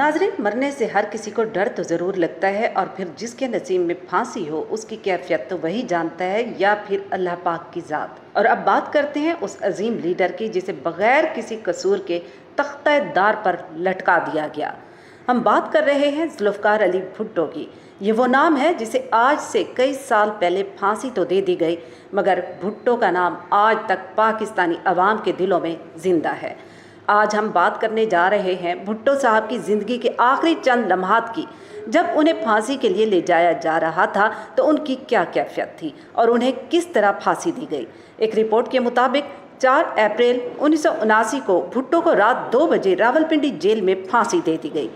नाज़रीन, मरने से हर किसी को डर तो ज़रूर लगता है, और फिर जिसके नसीब में फांसी हो उसकी कैफियत तो वही जानता है, या फिर अल्लाह पाक की ज़ात। और अब बात करते हैं उस अजीम लीडर की जिसे बग़ैर किसी कसूर के तख्ते-दार पर लटका दिया गया। हम बात कर रहे हैं ज़ुल्फ़िकार अली भुट्टो की। ये वो नाम है जिसे आज से कई साल पहले फांसी तो दे दी गई, मगर भुट्टो का नाम आज तक पाकिस्तानी अवाम के दिलों में ज़िंदा है। आज हम बात करने जा रहे हैं भुट्टो साहब की ज़िंदगी के आखिरी चंद लम्हात की। जब उन्हें फांसी के लिए ले जाया जा रहा था तो उनकी क्या कैफियत थी और उन्हें किस तरह फांसी दी गई। एक रिपोर्ट के मुताबिक 4 अप्रैल 1979 को भुट्टो को रात 2 बजे रावलपिंडी जेल में फांसी दे दी गई।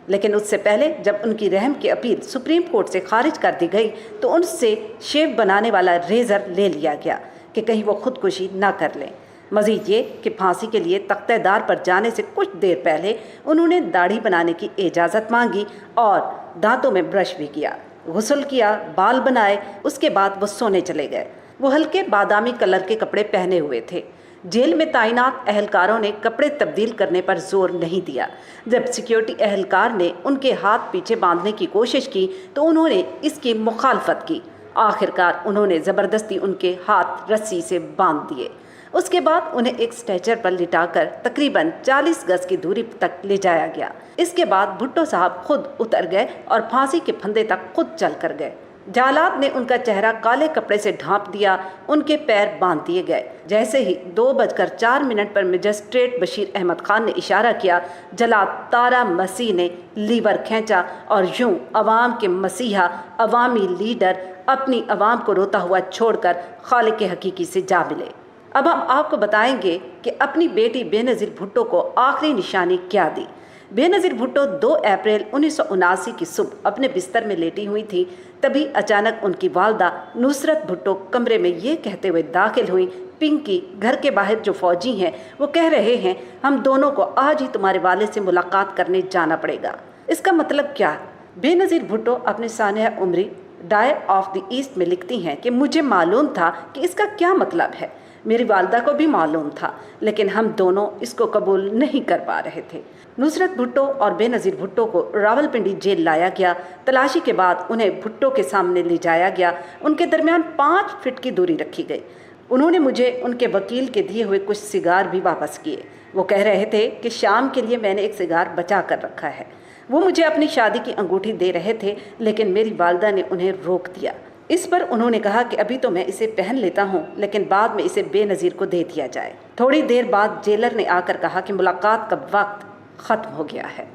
लेकिन उससे पहले जब उनकी रहम की अपील सुप्रीम कोर्ट से खारिज कर दी गई तो उनसे शेव बनाने वाला रेज़र ले लिया गया कि कहीं वो खुदकुशी ना कर लें। मज़ीद ये कि फांसी के लिए तख्तेदार पर जाने से कुछ देर पहले उन्होंने दाढ़ी बनाने की इजाज़त मांगी और दांतों में ब्रश भी किया, गुस्ल किया, बाल बनाए। उसके बाद वो सोने चले गए। वो हल्के बादामी कलर के कपड़े पहने हुए थे। जेल में तैनात अहलकारों ने कपड़े तब्दील करने पर जोर नहीं दिया। जब सिक्योरिटी अहलकार ने उनके हाथ पीछे बांधने की कोशिश की तो उन्होंने इसकी मुखालफत की। आखिरकार उन्होंने ज़बरदस्ती उनके हाथ रस्सी से बांध दिए। उसके बाद उन्हें एक स्ट्रेचर पर लिटाकर तकरीबन 40 गज की दूरी तक ले जाया गया। इसके बाद भुट्टो साहब खुद उतर गए और फांसी के फंदे तक खुद चल कर गए। जालाद ने उनका चेहरा काले कपड़े से ढांप दिया, उनके पैर बांध दिए गए। जैसे ही 2:04 पर मजिस्ट्रेट बशीर अहमद खान ने इशारा किया, जलाद तारा मसीह ने लीवर खींचा और यूं अवाम के मसीहा, अवामी लीडर अपनी अवाम को रोता हुआ छोड़कर खालिक हकीकी से जा मिले। अब हम आपको बताएंगे कि अपनी बेटी बेनज़ीर भुट्टो को आखिरी निशानी क्या दी। बेनज़ीर भुट्टो 2 अप्रैल 1979 की सुबह अपने बिस्तर में लेटी हुई थी। तभी अचानक उनकी वालदा नुसरत भुट्टो कमरे में ये कहते हुए दाखिल हुई, पिंकी, घर के बाहर जो फौजी हैं वो कह रहे हैं हम दोनों को आज ही तुम्हारे वालिद से मुलाकात करने जाना पड़ेगा। इसका मतलब क्या? बेनज़ीर भुट्टो अपने सानिया उमरी डायर ऑफ द ईस्ट में लिखती हैं कि मुझे मालूम था कि इसका क्या मतलब है। मेरी वालदा को भी मालूम था, लेकिन हम दोनों इसको कबूल नहीं कर पा रहे थे। नुसरत भुट्टो और बेनज़ीर भुट्टो को रावलपिंडी जेल लाया गया। तलाशी के बाद उन्हें भुट्टो के सामने ले जाया गया। उनके दरमियान 5 फीट की दूरी रखी गई। उन्होंने मुझे उनके वकील के दिए हुए कुछ सिगार भी वापस किए। वो कह रहे थे कि शाम के लिए मैंने एक सिगार बचा कर रखा है। वो मुझे अपनी शादी की अंगूठी दे रहे थे, लेकिन मेरी वालदा ने उन्हें रोक दिया। इस पर उन्होंने कहा कि अभी तो मैं इसे पहन लेता हूँ, लेकिन बाद में इसे बेनज़ीर को दे दिया जाए। थोड़ी देर बाद जेलर ने आकर कहा कि मुलाकात का वक्त ख़त्म हो गया है।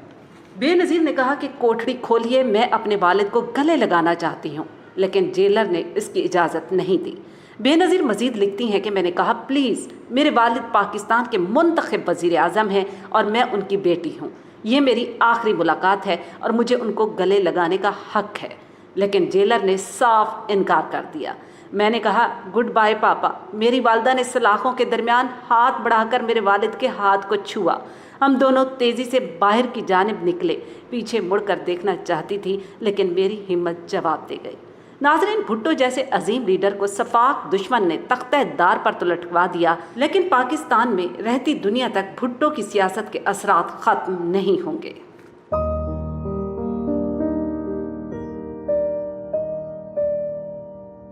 बेनज़ीर ने कहा कि कोठड़ी खोलिए, मैं अपने वालिद को गले लगाना चाहती हूँ, लेकिन जेलर ने इसकी इजाज़त नहीं दी। बेनज़ीर मज़ीद लिखती हैं कि मैंने कहा प्लीज़, मेरे वालिद पाकिस्तान के मुंतखब वज़ीर आज़म हैं और मैं उनकी बेटी हूँ। ये मेरी आखिरी मुलाकात है और मुझे उनको गले लगाने का हक़ है। लेकिन जेलर ने साफ इनकार कर दिया। मैंने कहा गुड बाय पापा। मेरी वालदा ने सलाखों के दरमियान हाथ बढ़ाकर मेरे वालिद के हाथ को छुआ। हम दोनों तेज़ी से बाहर की जानिब निकले। पीछे मुड़कर देखना चाहती थी, लेकिन मेरी हिम्मत जवाब दे गई। नाज़रीन, भुट्टो जैसे अजीम लीडर को सफाक दुश्मन ने तख्ते-दार पर तो लटकवा दिया, लेकिन पाकिस्तान में रहती दुनिया तक भुट्टो की सियासत के असरात ख़त्म नहीं होंगे।